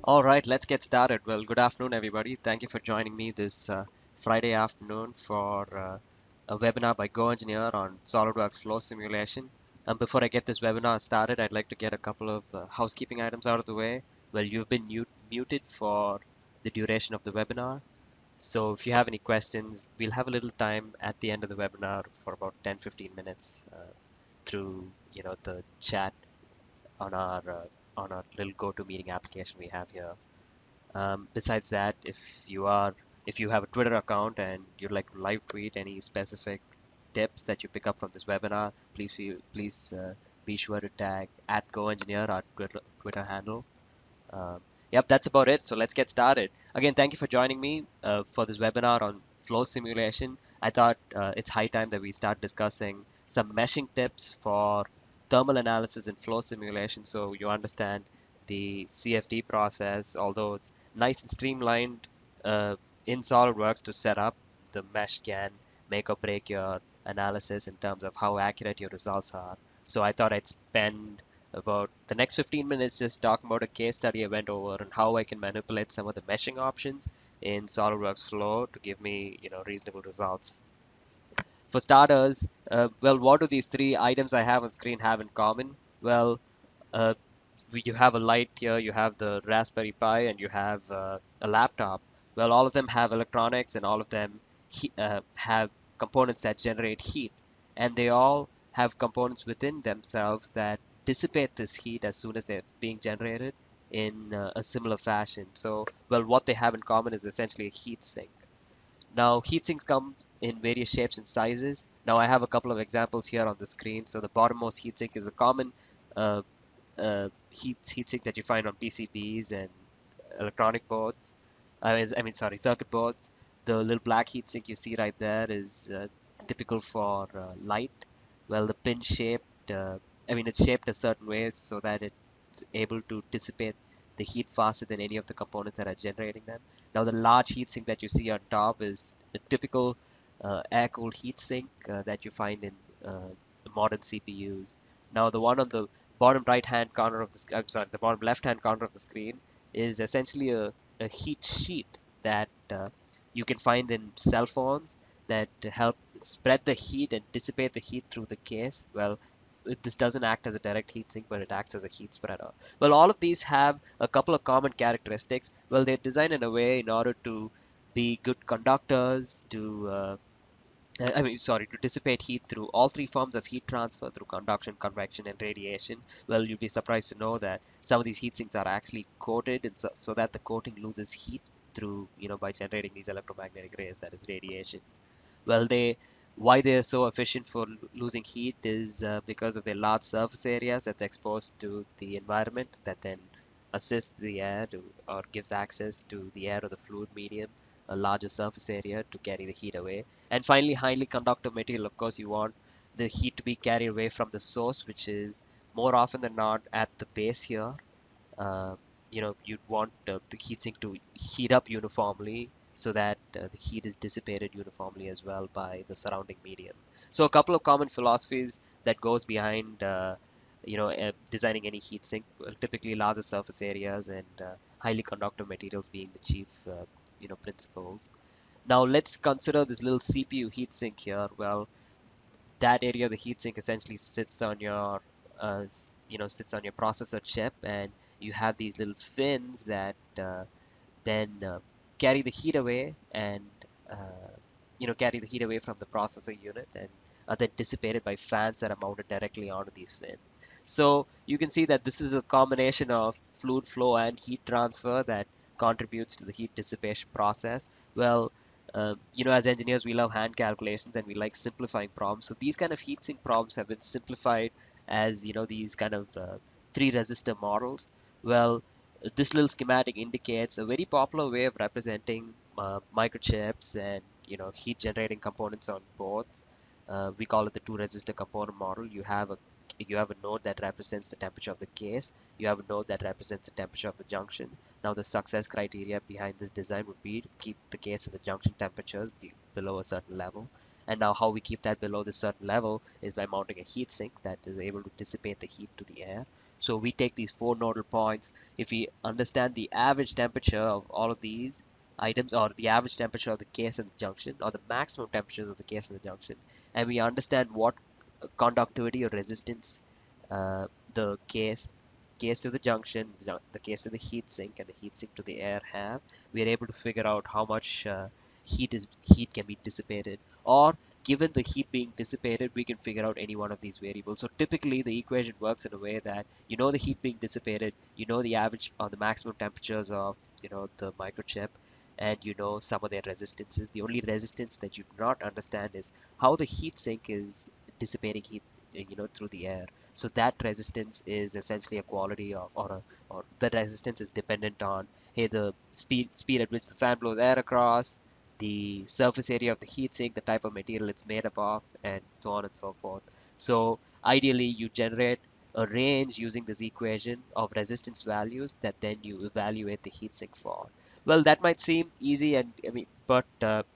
All right, let's get started. Well, good afternoon, everybody. Thank you for joining me this Friday afternoon for a webinar by GoEngineer on SolidWorks Flow Simulation. Before I get this webinar started, I'd like to get a couple of housekeeping items out of the way. Well, you've been muted for the duration of the webinar. So if you have any questions, we'll have a little time at the end of the webinar for about 10-15 minutes through, the chat on our little GoToMeeting application we have here. Besides that, if you have a Twitter account and you'd like to live tweet any specific tips that you pick up from this webinar, please be sure to tag at GoEngineer, our Twitter handle. Yep, that's about it. So let's get started. Again, thank you for joining me for this webinar on flow simulation. I thought it's high time that we start discussing some meshing tips for thermal analysis in flow simulation so you understand the CFD process, although it's nice and streamlined in SolidWorks to set up, the mesh can make or break your analysis in terms of how accurate your results are. So I thought I'd spend about the next 15 minutes just talking about a case study I went over and how I can manipulate some of the meshing options in SolidWorks Flow to give me, reasonable results. For starters, well, what do these three items I have on screen have in common? Well, uh, you have a light here, you have the Raspberry Pi, and you have a laptop. Well, all of them have electronics, and all of them have components that generate heat, and they all have components within themselves that dissipate this heat as soon as they're being generated in a similar fashion. So, well, what they have in common is essentially a heat sink. Now, heat sinks come in various shapes and sizes. Now, I have a couple of examples here on the screen. So, the bottommost heat sink is a common uh, heat sink that you find on PCBs and electronic boards. Sorry, circuit boards. The little black heat sink you see right there is typical for light. Well, the pin shaped, it's shaped a certain way so that it's able to dissipate the heat faster than any of the components that are generating them. Now, the large heat sink that you see on top is a typical air-cooled heat sink that you find in modern CPUs. Now, the one on the bottom right-hand corner of the bottom left-hand corner of the screen is essentially a heat sheet that you can find in cell phones that help spread the heat and dissipate the heat through the case. Well, this doesn't act as a direct heat sink, but it acts as a heat spreader. Well, all of these have a couple of common characteristics. Well, they're designed in a way in order to be good conductors, to dissipate heat through all three forms of heat transfer through conduction, convection, and radiation. Well, you'll be surprised to know that some of these heat sinks are actually coated and so that the coating loses heat through, by generating these electromagnetic rays, that is radiation. Well, why they're so efficient for losing heat is because of their large surface areas that's exposed to the environment that then assists the air or gives access to the air or the fluid medium a larger surface area to carry the heat away. And finally, highly conductive material. Of course, you want the heat to be carried away from the source, which is more often than not at the base here. uh, you'd want the heatsink to heat up uniformly so that the heat is dissipated uniformly as well by the surrounding medium. So a couple of common philosophies that goes behind designing any heatsink, well, typically larger surface areas and highly conductive materials being the chief principles. Now let's consider this little CPU heatsink here. Well, that area of the heatsink essentially sits on your processor chip, and you have these little fins that then carry the heat away and carry the heat away from the processor unit and are then dissipated by fans that are mounted directly onto these fins. So you can see that this is a combination of fluid flow and heat transfer that contributes to the heat dissipation process. Well, as engineers, we love hand calculations and we like simplifying problems. So these kind of heat sink problems have been simplified as, these kind of three resistor models. Well, this little schematic indicates a very popular way of representing microchips and heat generating components on boards. We call it the two resistor component model. You have a node that represents the temperature of the case. You have a node that represents the temperature of the junction. Now the success criteria behind this design would be to keep the case and the junction temperatures below a certain level. And now how we keep that below this certain level is by mounting a heat sink that is able to dissipate the heat to the air. So we take these four nodal points. If we understand the average temperature of all of these items, or the average temperature of the case and the junction, or the maximum temperatures of the case and the junction, and we understand what conductivity or resistance the case to the junction, the case to the heat sink, and the heat sink to the air have, we are able to figure out how much heat can be dissipated. Or given the heat being dissipated, we can figure out any one of these variables. So typically, the equation works in a way that you know the heat being dissipated, you know the average or the maximum temperatures of the microchip, and you know some of their resistances. The only resistance that you do not understand is how the heat sink is dissipating heat through the air. So that resistance is essentially a quality of, or the resistance is dependent on, hey, the speed at which the fan blows air across, the surface area of the heat sink, the type of material it's made up of, and so on and so forth. So ideally, you generate a range using this equation of resistance values that then you evaluate the heat sink for. Well, that might seem easy, and I mean, but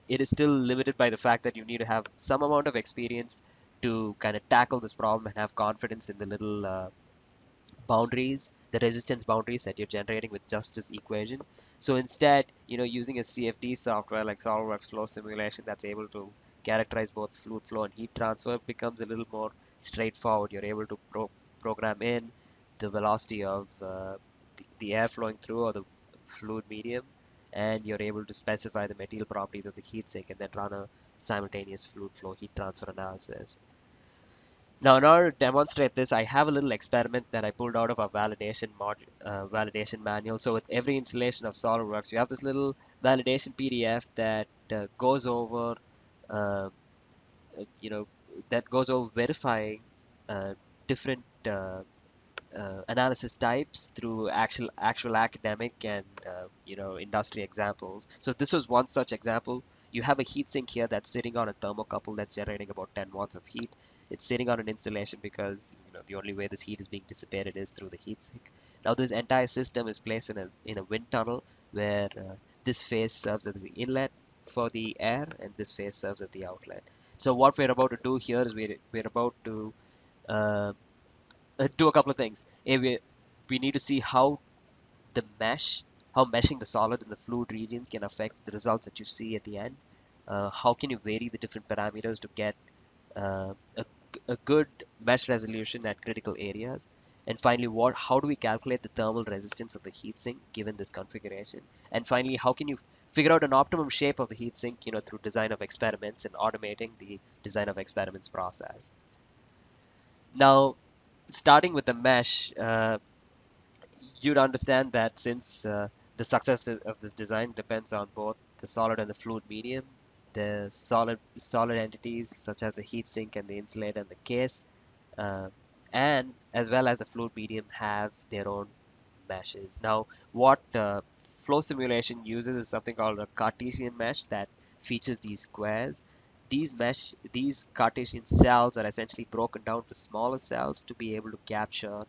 it is still limited by the fact that you need to have some amount of experience to kind of tackle this problem and have confidence in the little boundaries, the resistance boundaries that you're generating with just this equation. So instead, using a CFD software like SOLIDWORKS Flow Simulation that's able to characterize both fluid flow and heat transfer becomes a little more straightforward. You're able to program in the velocity of the air flowing through, or the fluid medium, and you're able to specify the material properties of the heat sink and then run a simultaneous fluid flow heat transfer analysis. Now, in order to demonstrate this, I have a little experiment that I pulled out of our validation manual. So with every installation of SolidWorks, you have this little validation PDF that goes over, uh, you know, verifying different analysis types through actual academic and industry examples. So this was one such example. You have a heatsink here that's sitting on a thermocouple that's generating about 10 watts of heat. It's sitting on an insulation because the only way this heat is being dissipated is through the heatsink. Now this entire system is placed in a wind tunnel where this face serves as the inlet for the air and this face serves as the outlet. So what we're about to do here is we're about to uh, do a couple of things. We need to see the mesh, how meshing the solid and the fluid regions can affect the results that you see at the end. How can you vary the different parameters to get uh, a, a good mesh resolution at critical areas? And finally, how do we calculate the thermal resistance of the heatsink given this configuration? And finally, how can you figure out an optimum shape of the heatsink, through design of experiments and automating the design of experiments process? Now, starting with the mesh, you'd understand that since the success of this design depends on both the solid and the fluid medium, the solid entities such as the heat sink and the insulator and the case, uh, and as well as the fluid medium have their own meshes. Now, what flow simulation uses is something called a Cartesian mesh that features these squares. These Cartesian cells are essentially broken down to smaller cells to be able to capture,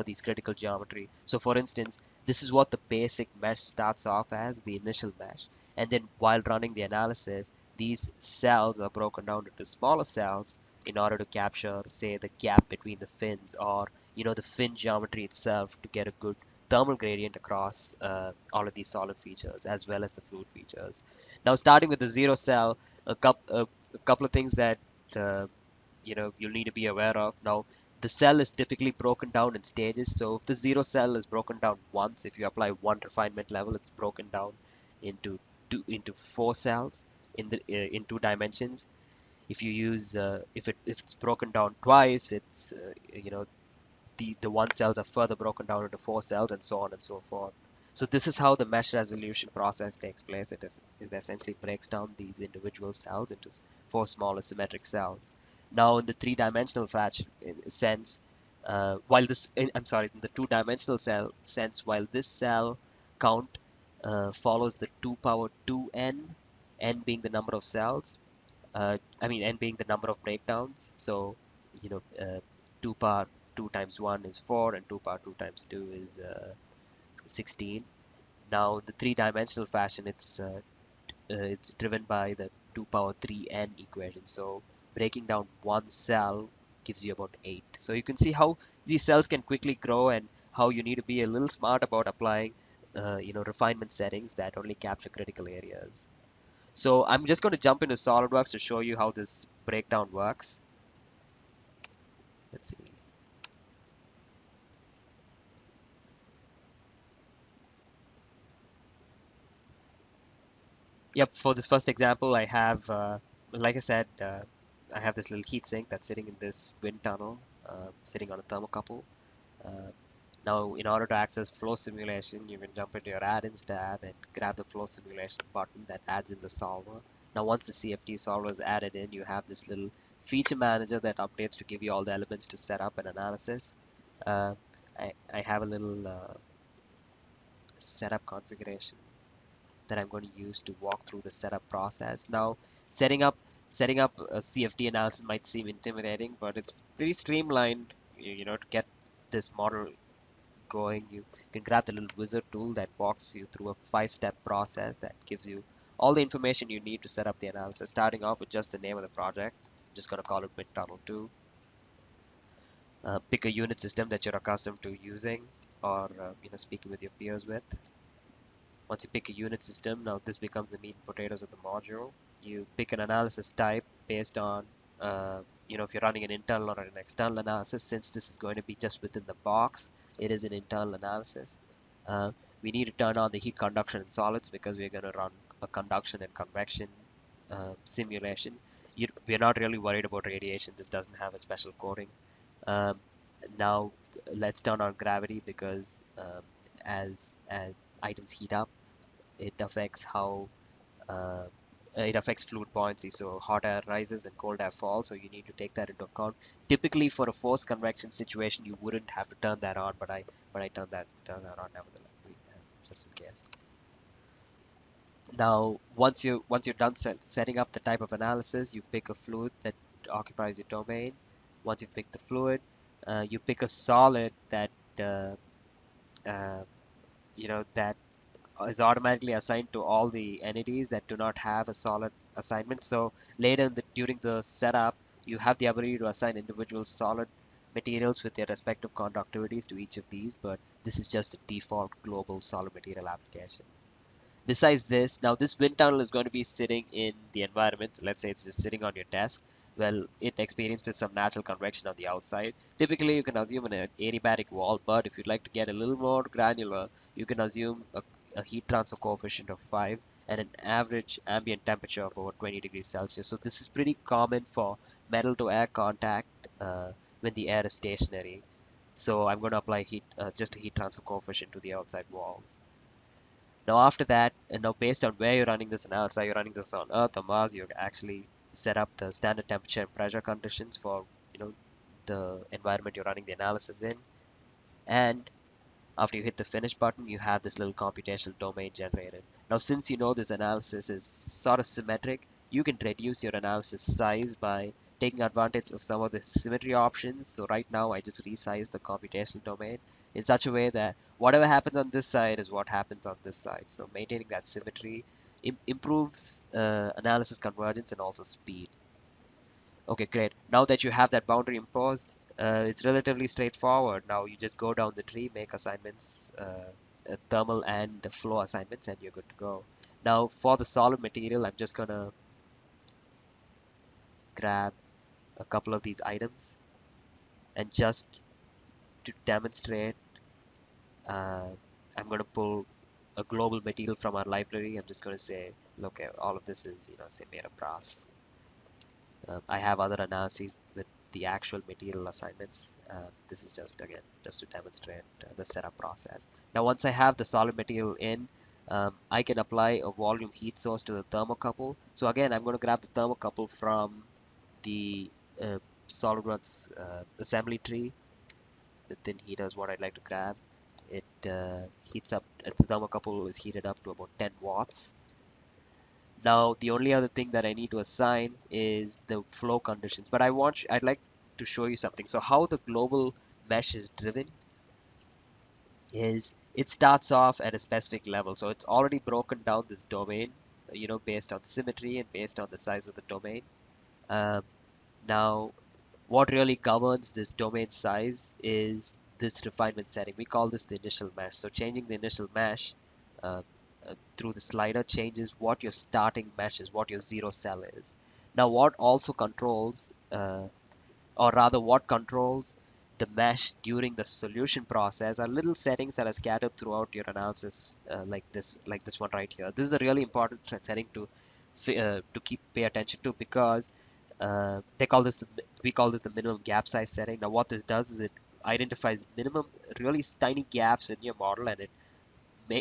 these critical geometry. So, for instance, this is what the basic mesh starts off as, the initial mesh, and then while running the analysis, these cells are broken down into smaller cells in order to capture, say, the gap between the fins, or the fin geometry itself, to get a good thermal gradient across all of these solid features as well as the fluid features. Now, starting with the zero cell, a couple of things that uh, you'll need to be aware of. Now, the cell is typically broken down in stages. So if the zero cell is broken down once, if you apply one refinement level, it's broken down into four cells in two dimensions. If you use if it's broken down twice, it's the one cells are further broken down into four cells, and so on and so forth. So this is how the mesh resolution process takes place. It essentially breaks down these individual cells into four smaller symmetric cells. Now, in the three-dimensional sense, in the two-dimensional cell sense, while this cell count follows the 2 power 2n, n being the number of cells, n being the number of breakdowns. So, 2 power 2 times 1 is 4, and 2 power 2 times 2 is 16. Now, in the three-dimensional fashion, it's driven by the 2 power 3n equation. So, breaking down one cell gives you about 8. So you can see how these cells can quickly grow and how you need to be a little smart about applying refinement settings that only capture critical areas. So I'm just going to jump into SolidWorks to show you how this breakdown works. Let's see. Yep, for this first example, I have, like I said, I have this little heat sink that's sitting in this wind tunnel, sitting on a thermocouple. Uh, Now, in order to access flow simulation, you can jump into your add-ins tab and grab the flow simulation button that adds in the solver. Now, once the CFD solver is added in, you have this little feature manager that updates to give you all the elements to set up an analysis. Uh, I have a little setup configuration that I'm going to use to walk through the setup process. Now, setting up setting up a CFD analysis might seem intimidating, but it's pretty streamlined. To get this model going, you can grab the little wizard tool that walks you through a 5-step process that gives you all the information you need to set up the analysis, starting off with just the name of the project. I'm just going to call it Wind Tunnel 2. Pick a unit system that you're accustomed to using or speaking with your peers with. Once you pick a unit system, now this becomes the meat and potatoes of the module. You pick an analysis type based on, if you're running an internal or an external analysis. Since this is going to be just within the box, it is an internal analysis. Uh, we need to turn on the heat conduction in solids because we're going to run a conduction and convection simulation. We're not really worried about radiation. This doesn't have a special coating. Um, Now let's turn on gravity because as items heat up, it affects how uh, it affects fluid buoyancy. So hot air rises and cold air falls. So you need to take that into account. Typically, for a forced convection situation, you wouldn't have to turn that on, but I turn that on nevertheless, just in case. Now, once you're done setting up the type of analysis, you pick a fluid that occupies your domain. Once you pick the fluid, you pick a solid that uh, uh, that is automatically assigned to all the entities that do not have a solid assignment. So later during the setup, you have the ability to assign individual solid materials with their respective conductivities to each of these, but this is just a default global solid material application. Besides this, now this wind tunnel is going to be sitting in the environment. Let's say it's just sitting on your desk. Well, it experiences some natural convection on the outside. Typically, you can assume an adiabatic wall, but if you'd like to get a little more granular, you can assume a heat transfer coefficient of 5 and an average ambient temperature of over 20 degrees Celsius. So this is pretty common for metal to air contact when the air is stationary. So I'm going to apply just a heat transfer coefficient to the outside walls. Now after that, and now based on where you're running this analysis, are you running this on Earth or Mars, you actually set up the standard temperature and pressure conditions for the environment you're running the analysis in. And after you hit the finish button, you have this little computational domain generated. Now since you know this analysis is sort of symmetric, you can reduce your analysis size by taking advantage of some of the symmetry options. So right now I just resize the computational domain in such a way that whatever happens on this side is what happens on this side. So maintaining that symmetry improves analysis convergence and also speed. Okay, great. Now that you have that boundary imposed, it's relatively straightforward. Now you just go down the tree, make assignments, thermal and flow assignments, and you're good to go. Now for the solid material, I'm just gonna grab a couple of these items and just to demonstrate, uh, I'm gonna pull a global material from our library. I'm just gonna say, look, all of this is, say made of brass. I have other analyses with the actual material assignments. This is just again just to demonstrate the setup process. Now once I have the solid material in, I can apply a volume heat source to the thermocouple. So again, I'm going to grab the thermocouple from the SolidWorks assembly tree. The thin heater is what I'd like to grab. It heats up, the thermocouple is heated up to about 10 watts. Now, the only other thing that I need to assign is the flow conditions, but I'd like to show you something. So how the global mesh is driven is it starts off at a specific level. So it's already broken down this domain, based on symmetry and based on the size of the domain. Um, Now, what really governs this domain size is this refinement setting. We call this the initial mesh. So changing the initial mesh uh, through the slider changes what your starting mesh is, what your zero cell is. Now, what also controls, or rather, what controls the mesh during the solution process are little settings that are scattered throughout your analysis, like this one right here. This is a really important setting to keep pay attention to because they call this we call this the minimum gap size setting. Now, what this does is it identifies minimum, really tiny gaps in your model, and it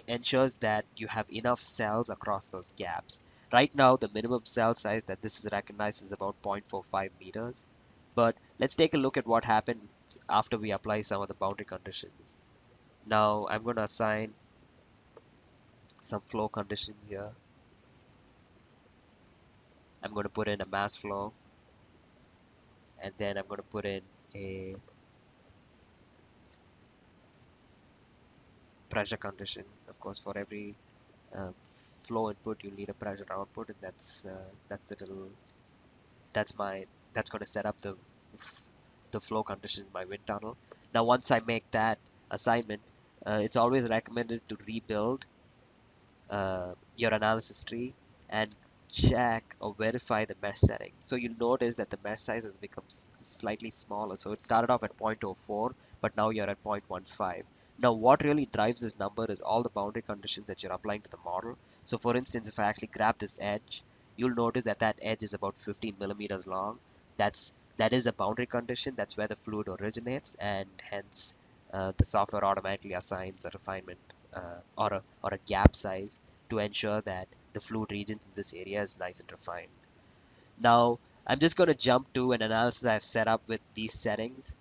ensures that you have enough cells across those gaps. Right now, the minimum cell size that this is recognized is about 0.45 meters. But let's take a look at what happens after we apply some of the boundary conditions. Now, I'm going to assign some flow conditions here. I'm going to put in a mass flow, and then I'm going to put in a pressure condition. Of course, for every uh, flow input, you need a pressure output, and that's the little that's my that's going to set up the flow condition in my wind tunnel. Now, once I make that assignment, it's always recommended to rebuild your analysis tree and check or verify the mesh setting. So you'll notice that the mesh size has become slightly smaller. So it started off at 0.04, but now you're at 0.15. Now, what really drives this number is all the boundary conditions that you're applying to the model. So for instance, if I actually grab this edge, you'll notice that that edge is about 15 millimeters long. That is a boundary condition. That's where the fluid originates, and hence the software automatically assigns a refinement or a gap size to ensure that the fluid regions in this area is nice and refined. Now, I'm just going to jump to an analysis I've set up with these settings.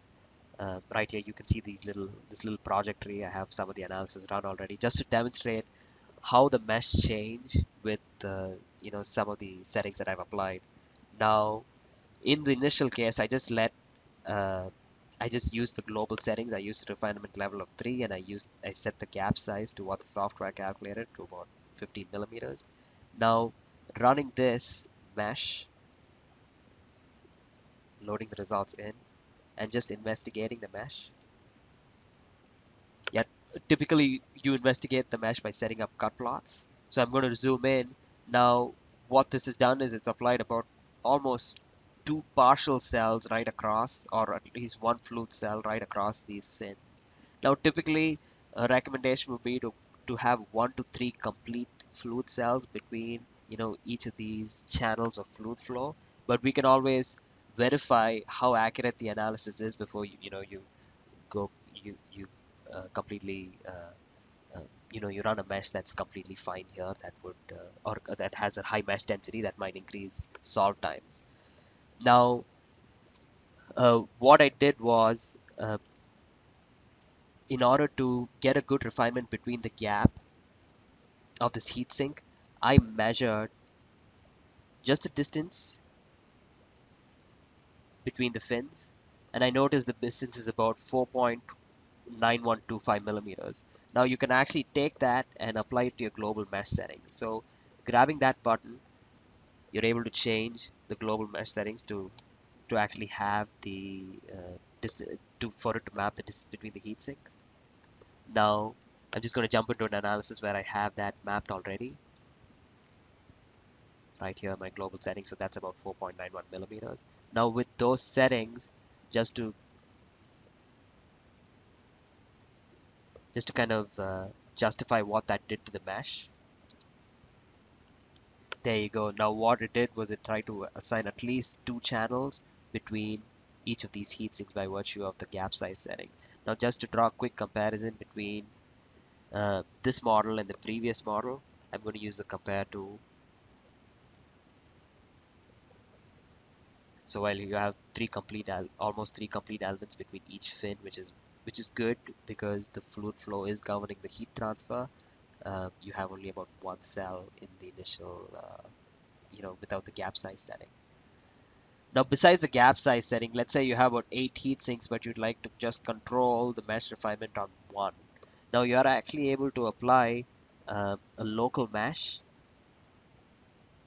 Right here, you can see this little project tree. I have some of the analysis run already, just to demonstrate how the mesh change with some of the settings that I've applied. Now, in the initial case, uh, I just used the global settings. I used the refinement level of 3, and I set the gap size to what the software calculated to about 15 millimeters. Now, running this mesh, loading the results in, and just investigating the mesh. Yet, typically you investigate the mesh by setting up cut plots. So I'm going to zoom in. Now, what this has done is it's applied about almost two partial cells right across, or at least one fluid cell right across these fins. Now, typically, a recommendation would be to have 1 to 3 complete fluid cells between each of these channels of fluid flow. But we can always verify how accurate the analysis is before you go you completely you run a mesh that's completely fine here that would or that has a high mesh density that might increase solve times. Now, what I did was in order to get a good refinement between the gap of this heat sink, I measured just the distance between the fins, and I noticed the distance is about 4.9125 millimeters. Now you can actually take that and apply it to your global mesh settings. So grabbing that button, you're able to change the global mesh settings to actually have the for it to map the distance between the heat sinks. Now I'm just going to jump into an analysis where I have that mapped already right here in my global settings. So that's about 4.91 millimeters. Now with those settings, just to kind of justify what that did to the mesh. There you go. Now what it did was it tried to assign at least 2 channels between each of these heat sinks by virtue of the gap size setting. Now just to draw a quick comparison between this model and the previous model, I'm going to use the compare tool. So while you have almost three complete elements between each fin, which is good because the fluid flow is governing the heat transfer. You have only about one cell in the initial, without the gap size setting. Now, besides the gap size setting, let's say you have about 8 heat sinks, but you'd like to just control the mesh refinement on one. Now, you are actually able to apply a local mesh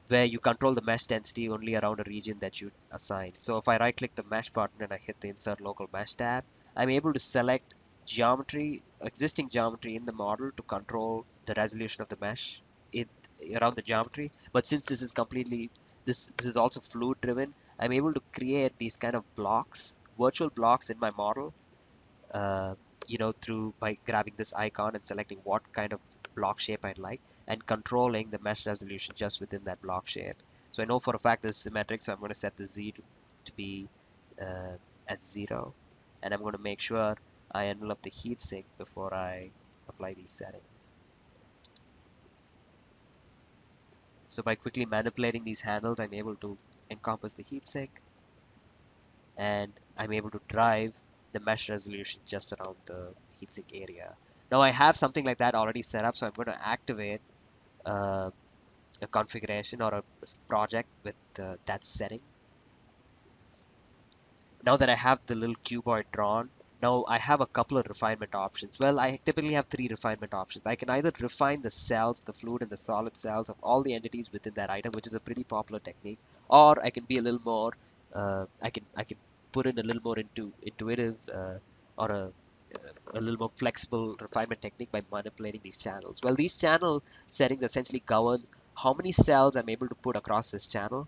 where you control the mesh density only around a region that you assign. So if I right click the mesh button and I hit the insert local mesh tab, I'm able to select geometry, existing geometry in the model to control the resolution of the mesh it, around the geometry. But since this is completely, this is also fluid driven, I'm able to create these kind of blocks, virtual blocks in my model, uh, through by grabbing this icon and selecting what kind of block shape I'd like and controlling the mesh resolution just within that block shape. So I know for a fact this is symmetric, so I'm going to set the Z to be at 0, and I'm going to make sure I envelop the heatsink before I apply these settings. So by quickly manipulating these handles, I'm able to encompass the heatsink, and I'm able to drive the mesh resolution just around the heatsink area. Now I have something like that already set up, so I'm going to activate uh, a configuration or a project with that setting. Now that I have the little cuboid drawn, now I have a couple of refinement options. Well, I typically have 3 refinement options. I can either refine the cells, the fluid and the solid cells of all the entities within that item, which is a pretty popular technique, or I can be a little more, I can put in a little more intuitive or a little more flexible refinement technique by manipulating these channels. Well, these channel settings essentially govern how many cells I'm able to put across this channel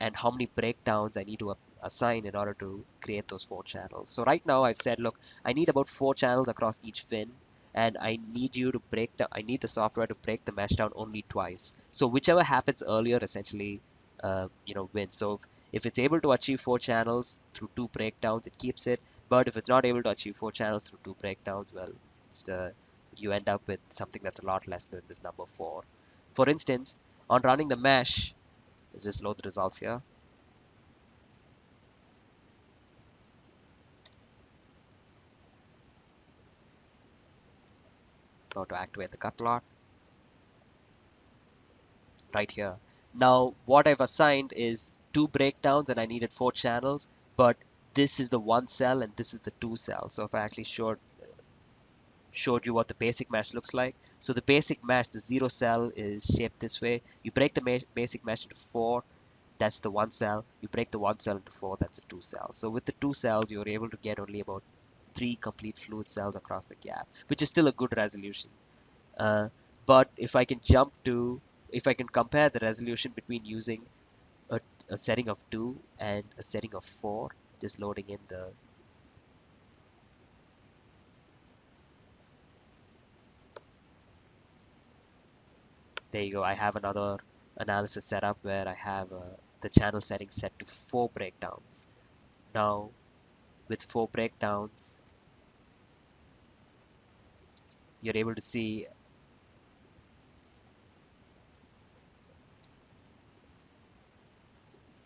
and how many breakdowns I need to assign in order to create those 4 channels. So right now I've said, look, I need about 4 channels across each fin, and I need you to break down, I need the software to break the mesh down only twice. So whichever happens earlier essentially, wins. So if it's able to achieve 4 channels through 2 breakdowns, it keeps it. But if it's not able to achieve 4 channels through 2 breakdowns, well, you end up with something that's a lot less than this number 4. For instance, on running the mesh, let's just load the results here. Now to activate the cut plot right here. Now what I've assigned is 2 breakdowns and I needed 4 channels, but this is the 1 cell and this is the 2 cell. So if I actually showed you what the basic mesh looks like. So the basic mesh, the 0 cell is shaped this way. You break the basic mesh into 4, that's the 1 cell. You break the 1 cell into 4, that's the 2 cell. So with the 2 cells, you're able to get only about 3 complete fluid cells across the gap, which is still a good resolution. Uh, but if I can compare the resolution between using a, a setting of 2 and a setting of 4, just loading in there you go. I have another analysis setup where I have the channel setting set to 4 breakdowns. Now with 4 breakdowns, you're able to see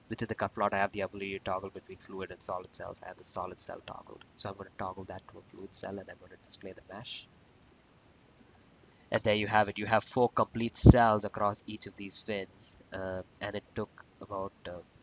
within the cut plot, I have the ability to toggle between fluid and solid cells. I have the solid cell toggled. So I'm going to toggle that to a fluid cell and I'm going to display the mesh. And there you have it. You have 4 complete cells across each of these fins, and it took about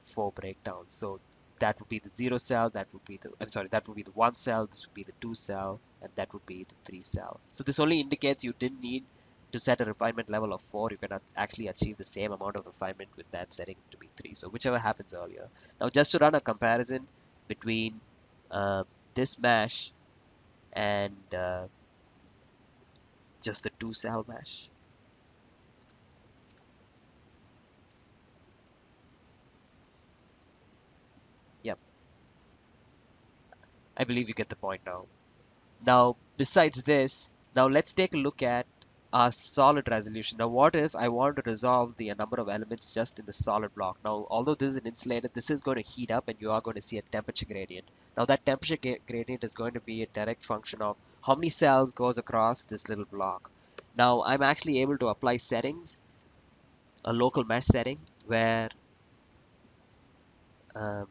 4 breakdowns. So that would be the 0 cell, that would be the, I'm sorry, that would be the 1 cell, this would be the 2 cell, and that would be the 3 cell. So this only indicates you didn't need to set a refinement level of 4. You can actually achieve the same amount of refinement with that setting to be 3. So whichever happens earlier. Now just to run a comparison between uh, this mesh and just the 2 cell mesh. Yep, I believe you get the point now. Now, besides this, now let's take a look at our solid resolution. Now, what if I want to resolve the number of elements just in the solid block? Now, although this is an insulated, this is going to heat up and you are going to see a temperature gradient. Now, that temperature gradient is going to be a direct function of how many cells goes across this little block. Now, I'm actually able to apply settings, a local mesh setting, um,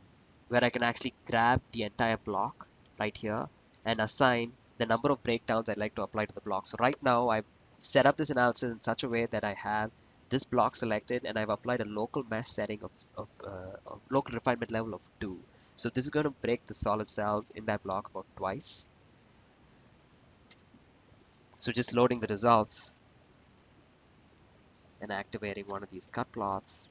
where I can actually grab the entire block right here and assign the number of breakdowns I'd like to apply to the block. So right now I've set up this analysis in such a way that I have this block selected and I've applied a local mesh setting of local refinement level of 2. So this is going to break the solid cells in that block about twice. So just loading the results and activating one of these cut plots.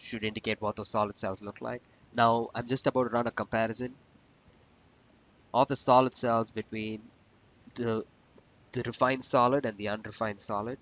should indicate what those solid cells look like. Now I'm just about to run a comparison of the solid cells between the the refined solid and the unrefined solid.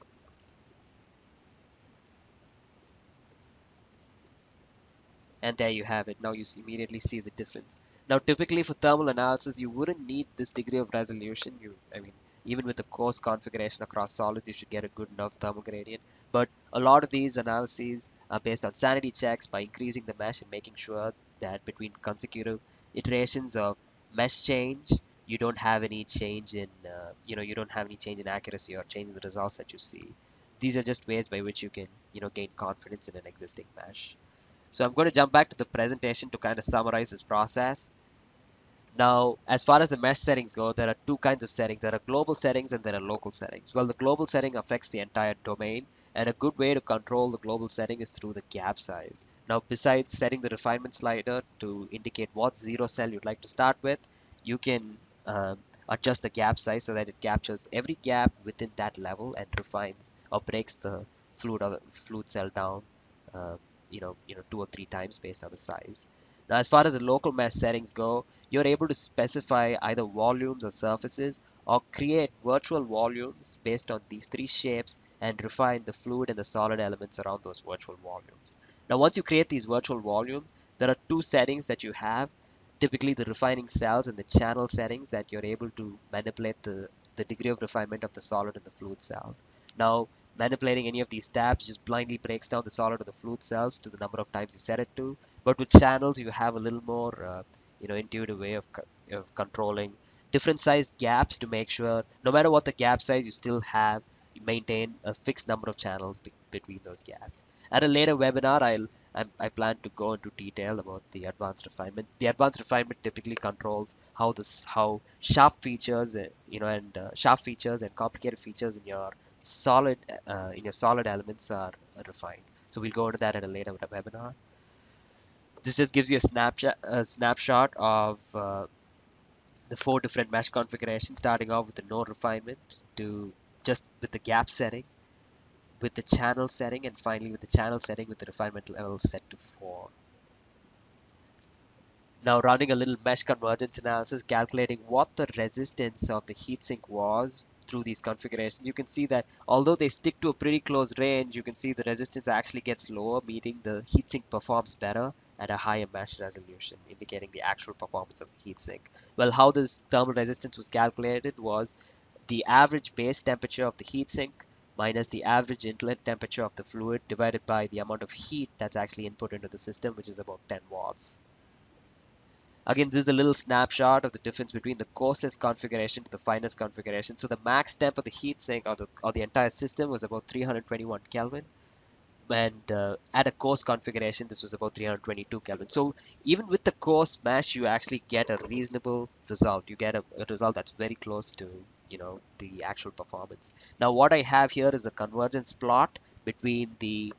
And there you have it. Now you immediately see the difference. Now, typically for thermal analysis, you wouldn't need this degree of resolution. I mean, even with the coarse configuration across solids, you should get a good enough thermal gradient. But a lot of these analyses are based on sanity checks by increasing the mesh and making sure that between consecutive iterations of mesh change, you don't have any change in, you don't have any change in accuracy or change in the results that you see. These are just ways by which you can, gain confidence in an existing mesh. So I'm going to jump back to the presentation to kind of summarize this process. Now, as far as the mesh settings go, there are two kinds of settings. There are global settings and there are local settings. Well, the global setting affects the entire domain, and a good way to control the global setting is through the gap size. Now, besides setting the refinement slider to indicate what zero cell you'd like to start with, you can adjust the gap size so that it captures every gap within that level and refines or breaks the fluid cell down, uh, 2 or 3 times based on the size. Now, as far as the local mesh settings go, you're able to specify either volumes or surfaces or create virtual volumes based on these three shapes and refine the fluid and the solid elements around those virtual volumes. Now, once you create these virtual volumes, there are two settings that you have, typically the refining cells and the channel settings that you're able to manipulate the degree of refinement of the solid and the fluid cells. Now, manipulating any of these tabs just blindly breaks down the solid or the fluid cells to the number of times you set it to. But with channels, you have a little more intuitive way of controlling different sized gaps to make sure no matter what the gap size, you maintain a fixed number of channels between those gaps. At a later webinar, I plan to go into detail about the advanced refinement. The advanced refinement typically controls how sharp features, sharp features and complicated features in your solid elements are refined. So we'll go into that at a later webinar. This just gives you a snapshot of the 4 different mesh configurations, starting off with the no refinement to just with the gap setting, with the channel setting, and finally with the channel setting with the refinement level set to 4. Now running a little mesh convergence analysis, calculating what the resistance of the heatsink was through these configurations, you can see that although they stick to a pretty close range, you can see the resistance actually gets lower, meaning the heatsink performs better at a higher mesh resolution, indicating the actual performance of the heatsink. Well, how this thermal resistance was calculated was the average base temperature of the heatsink minus the average inlet temperature of the fluid divided by the amount of heat that's actually input into the system, which is about 10 watts. Again, this is a little snapshot of the difference between the coarsest configuration to the finest configuration. So the max temp of the heatsink or the entire system was about 321 Kelvin, and at a coarse configuration, this was about 322 Kelvin. So even with the coarse mesh, you actually get a reasonable result. You get a result that's very close to the actual performance. Now, what I have here is a convergence plot between the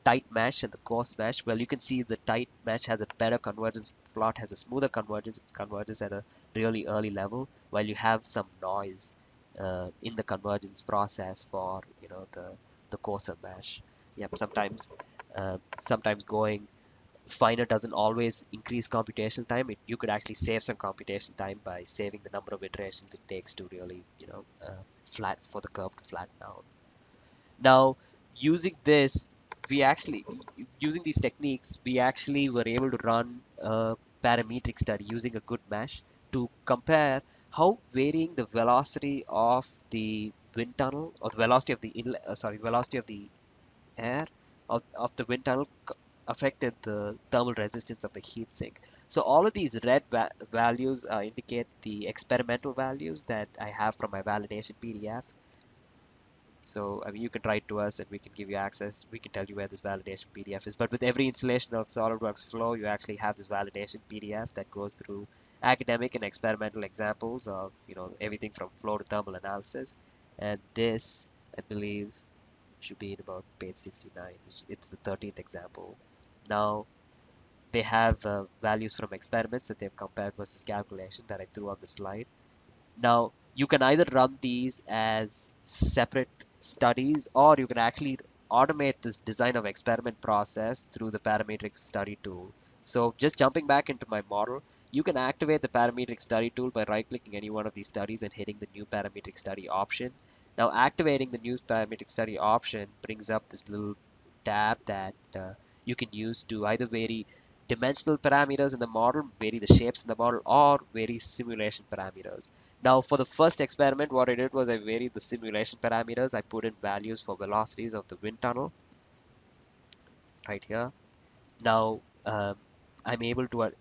tight mesh and the coarse mesh. Well, you can see the tight mesh has a better convergence plot, has a smoother convergence. It converges at a really early level, while you have some noise in the convergence process for the coarser mesh. Yep, sometimes going finer doesn't always increase computational time. You could actually save some computation time by saving the number of iterations it takes to really, flat for the curve to flatten out. Now, using this, we actually, using these techniques, we actually were able to run a parametric study using a good mesh to compare how varying the velocity of the wind tunnel or the velocity of the inlet, velocity of the air of the wind tunnel affected the thermal resistance of the heatsink. So all of these red values indicate the experimental values that I have from my validation PDF. So I mean, you can write to us and we can give you access. We can tell you where this validation PDF is. But with every installation of SolidWorks Flow, you actually have this validation PDF that goes through academic and experimental examples of everything from flow to thermal analysis. And this, I believe, should be in about page 69. It's the 13th example. Now they have values from experiments that they've compared versus calculation that I threw on the slide. Now you can either run these as separate studies or you can actually automate this design of experiment process through the parametric study tool. So just jumping back into my model, you can activate the parametric study tool by right-clicking any one of these studies and hitting the new parametric study option. Now activating the new parametric study option brings up this little tab that you can use to either vary dimensional parameters in the model, vary the shapes in the model, or vary simulation parameters. Now for the first experiment, what I did was I varied the simulation parameters. I put in values for velocities of the wind tunnel right here. Now I'm able to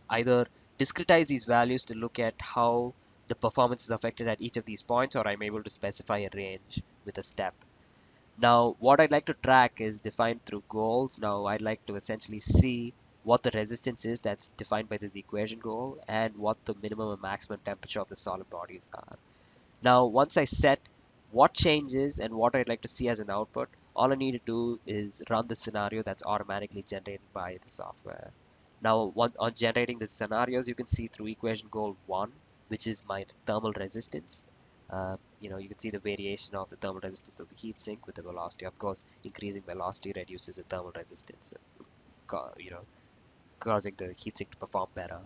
either discretize these values to look at how the performance is affected at each of these points, or I'm able to specify a range with a step. Now, what I'd like to track is defined through goals. Now, I'd like to essentially see what the resistance is that's defined by this equation goal and what the minimum and maximum temperature of the solid bodies are. Now, once I set what changes and what I'd like to see as an output, all I need to do is run the scenario that's automatically generated by the software. Now, on generating the scenarios, you can see through equation goal 1, which is my thermal resistance. You can see the variation of the thermal resistance of the heat sink with the velocity. Of course, increasing velocity reduces the thermal resistance, causing the heat sink to perform better.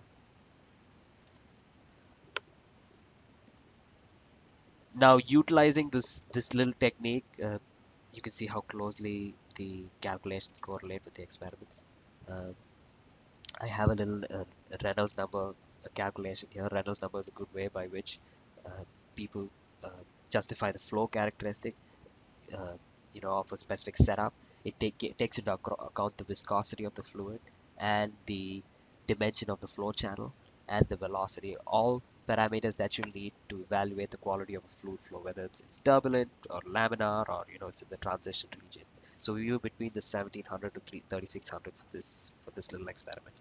Now, utilizing this little technique, you can see how closely the calculations correlate with the experiments. Uh, I have a little Reynolds number calculation here. Reynolds number is a good way by which people uh, justify the flow characteristic, uh, of a specific setup. It takes into account the viscosity of the fluid and the dimension of the flow channel and the velocity, all parameters that you need to evaluate the quality of a fluid flow, whether it's turbulent or laminar or it's in the transition region. So we were between the 1700 to 3600 for this little experiment.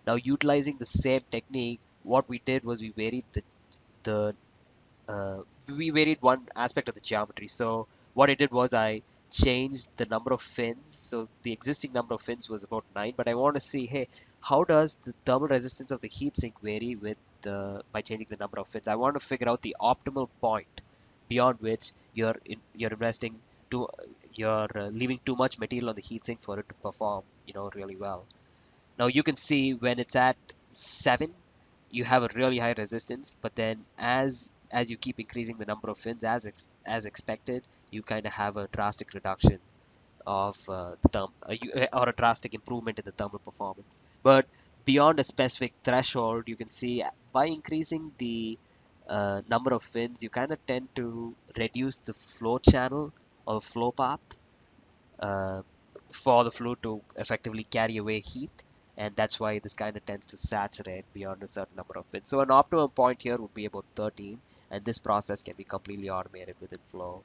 Now utilizing the same technique, what we did was the we varied one aspect of the geometry. So what I did was I changed the number of fins. So the existing number of fins was about 9, but I want to see, hey, how does the thermal resistance of the heatsink vary with by changing the number of fins? I want to figure out the optimal point beyond which you're investing too, you're leaving too much material on the heatsink for it to perform, really well. Now you can see when it's at 7, you have a really high resistance, but then as you keep increasing the number of fins as expected, you kind of have a drastic reduction of or a drastic improvement in the thermal performance. But beyond a specific threshold, you can see by increasing the number of fins, you kind of tend to reduce the flow channel or flow path uh, for the fluid to effectively carry away heat, and that's why this kind of tends to saturate beyond a certain number of fins. So an optimum point here would be about 13, and this process can be completely automated within Flow.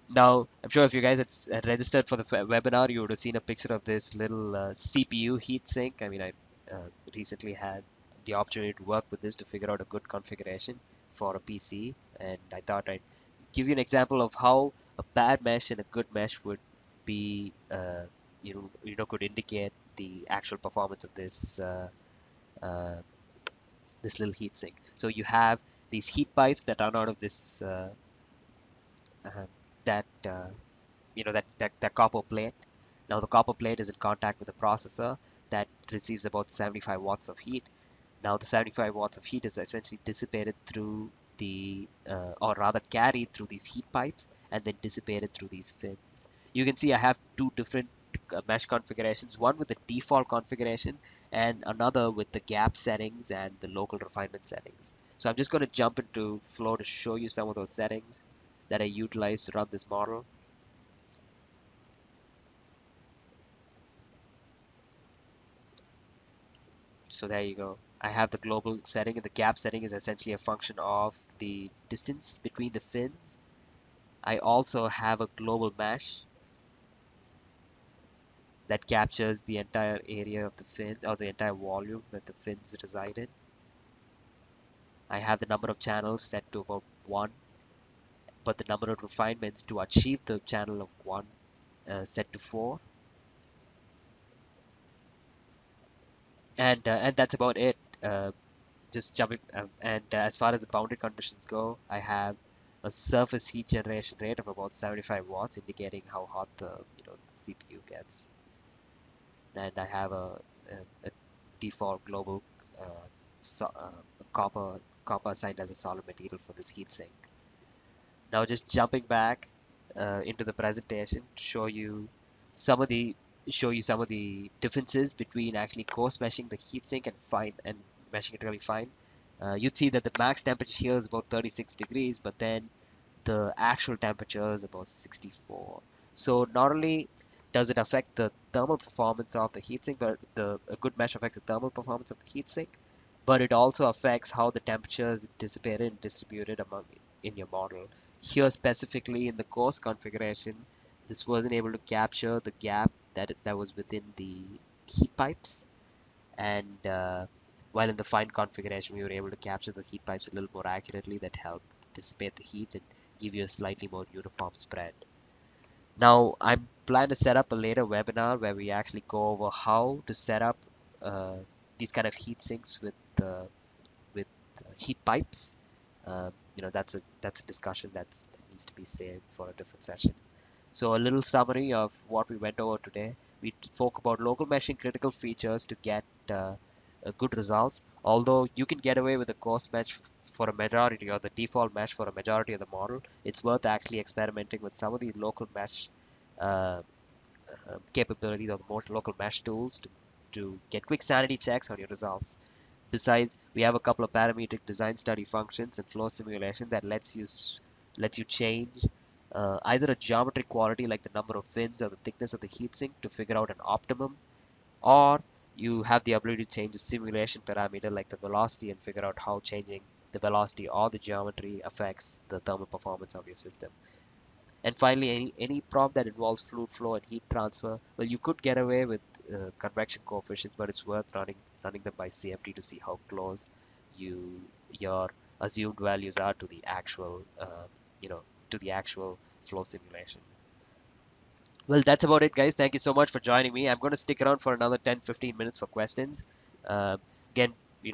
Now, I'm sure if you guys had registered for the webinar, you would have seen a picture of this little CPU heatsink. I mean, I recently had the opportunity to work with this to figure out a good configuration for a PC, and I thought I'd give you an example of how a bad mesh and a good mesh would be, could indicate the actual performance of uh, this little heatsink. So you have these heat pipes that run out of this uh, that that copper plate. Now the copper plate is in contact with the processor that receives about 75 watts of heat. Now the 75 watts of heat is essentially dissipated through or rather carried through these heat pipes and then dissipated through these fins. You can see I have two different mesh configurations, one with the default configuration and another with the gap settings and the local refinement settings. So I'm just going to jump into Flow to show you some of those settings that I utilize to run this model. So there you go. I have the global setting, and the gap setting is essentially a function of the distance between the fins. I also have a global mesh that captures the entire area of the fin or the entire volume that the fins reside in. I have the number of channels set to about 1, but the number of refinements to achieve the channel of 1 set to 4. And that's about it. Just jumping, and as far as the boundary conditions go, I have a surface heat generation rate of about 75 watts, indicating how hot the CPU gets. And I have a default global so, copper assigned as a solid material for this heatsink. Now just jumping back into the presentation to show you some of the differences between actually coarse meshing the heatsink and fine and meshing it really fine. You'd see that the max temperature here is about 36 degrees, but then the actual temperature is about 64. So not only does it affect the thermal performance of the heatsink, but a good mesh affects the thermal performance of the heatsink, but it also affects how the temperature is dissipated and distributed among in your model. Here specifically in the coarse configuration, this wasn't able to capture the gap that was within the heat pipes, and while in the fine configuration we were able to capture the heat pipes a little more accurately, that helped dissipate the heat and give you a slightly more uniform spread. Now I plan to set up a later webinar where we actually go over how to set up uh, these kind of heat sinks with heat pipes. That's a discussion that needs to be saved for a different session. So a little summary of what we went over today. We spoke about local meshing critical features to get good results. Although you can get away with a coarse mesh for a majority or the default mesh for a majority of the model, it's worth actually experimenting with some of the local mesh uh, capabilities or the more local mesh tools to get quick sanity checks on your results. Besides, we have a couple of parametric design study functions and flow simulation that lets you change either a geometry quality like the number of fins or the thickness of the heatsink to figure out an optimum, or you have the ability to change a simulation parameter like the velocity and figure out how changing the velocity or the geometry affects the thermal performance of your system. And finally, any problem that involves fluid flow and heat transfer, well, you could get away with convection coefficients, but it's worth running them by CFD to see how close you your assumed values are to the actual you know to the actual flow simulation. Well, that's about it, guys. Thank you so much for joining me. I'm going to stick around for another 10-15 minutes for questions. Again,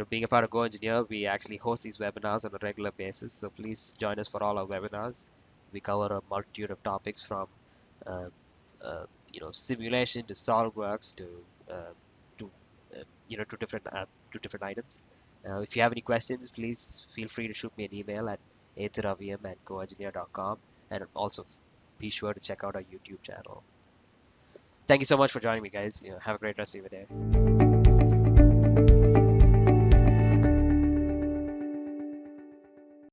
being a part of GoEngineer, we actually host these webinars on a regular basis. So please join us for all our webinars. We cover a multitude of topics from, uh, simulation to SolidWorks to to different items. If you have any questions, please feel free to shoot me an email at athiraviam@goengineer.com, and also be sure to check out our YouTube channel. Thank you so much for joining me, guys. Have a great rest of your day.